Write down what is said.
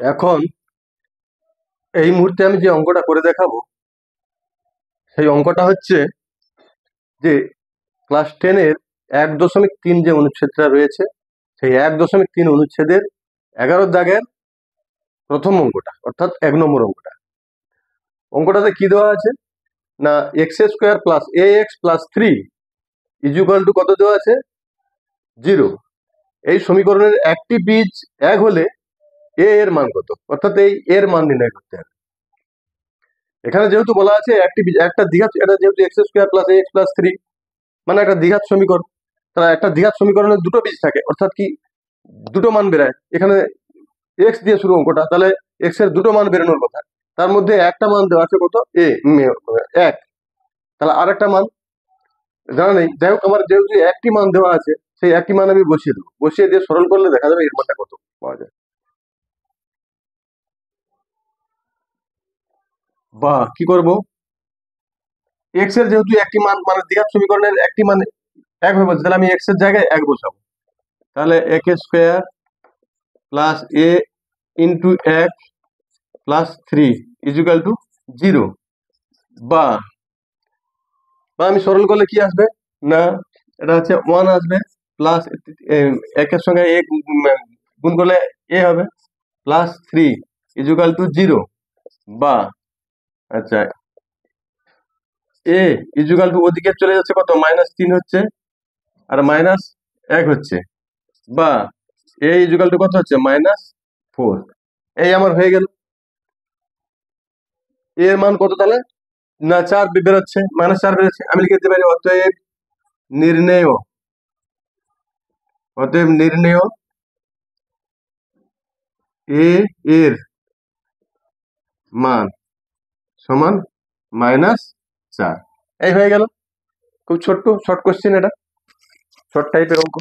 এখন এই মুহূর্তে আমি যে অঙ্কটা করে দেখাবো সেই অঙ্কটা হচ্ছে যে ক্লাস 10-এর 1.3 যে অনুচ্ছেদটা রয়েছে সেই 1.3 অনুচ্ছেদের 11 দাগের প্রথম অঙ্কটা, অর্থাৎ 1 নম্বর অঙ্কটাতে কি দেওয়া আছে না x² plus ax plus 3 equal to কত দেওয়া আছে 0। এই সমীকরণের একটি বীজ 1 হলে a এর মান কত, অর্থাৎ এই এর মান নির্ণয় করতে হবে। এখানে যেহেতু বলা আছে একটা দ্বিঘাত, এটা যেহেতু x² প্লাস ax প্লাস 3 মানে একটা দ্বিঘাত সমীকরণ, তাহলে একটা দ্বিঘাত সমীকরণের দুটো বীজ থাকে, অর্থাৎ কি দুটো মান বেরোয়। এখানে x দিয়ে শুরু অঙ্কটা, তাহলে x এর দুটো মান বেরোনোর কথা, তার মধ্যে একটা মান দেওয়া আছে কত এক, তাহলে আর একটা মান জানা নেই। যাই হোক, আমার যেহেতু একটি মান দেওয়া আছে সেই একটি মান আমি বসিয়ে দেবো, বসিয়ে দিয়ে সরল করলে দেখা যাবে এর মানটা কত পাওয়া যায়। বা কি করব, এক্স এর যেহেতু একটি মান মানে দ্বিঘাত সমীকরণের একটি মান এক হয়ে বলছে, তাহলে আমি এক্স এর জায়গায় এক বসাবো। তাহলে a² প্লাস a ইন্টু এক প্লাস 3 ইকুয়াল টু 0। বা আমি সরল করলে কি আসবে না, এটা হচ্ছে 1 আসবে, প্লাস একের সঙ্গে এ গুণ করলে এ হবে, প্লাস 3 ইকুয়াল টু 0। বা আচ্ছা, এ ইকুয়াল টু ওদিকে চলে যাচ্ছে কত -3 হচ্ছে, আর -1 হচ্ছে। বা এ ইকুয়াল টু কত হচ্ছে -4। এই আমার হয়ে গেল। এর মান কত তাহলে না 4 বেরোচ্ছে, -4 বেরোচ্ছে। আমি লিখে দিতে পারি অতএব নির্ণেয় এ এর মান সমান -4। এই হয়ে গেল। খুব ছোট্ট শর্ট কোশ্চেন, এটা শর্ট টাইপের অঙ্ক।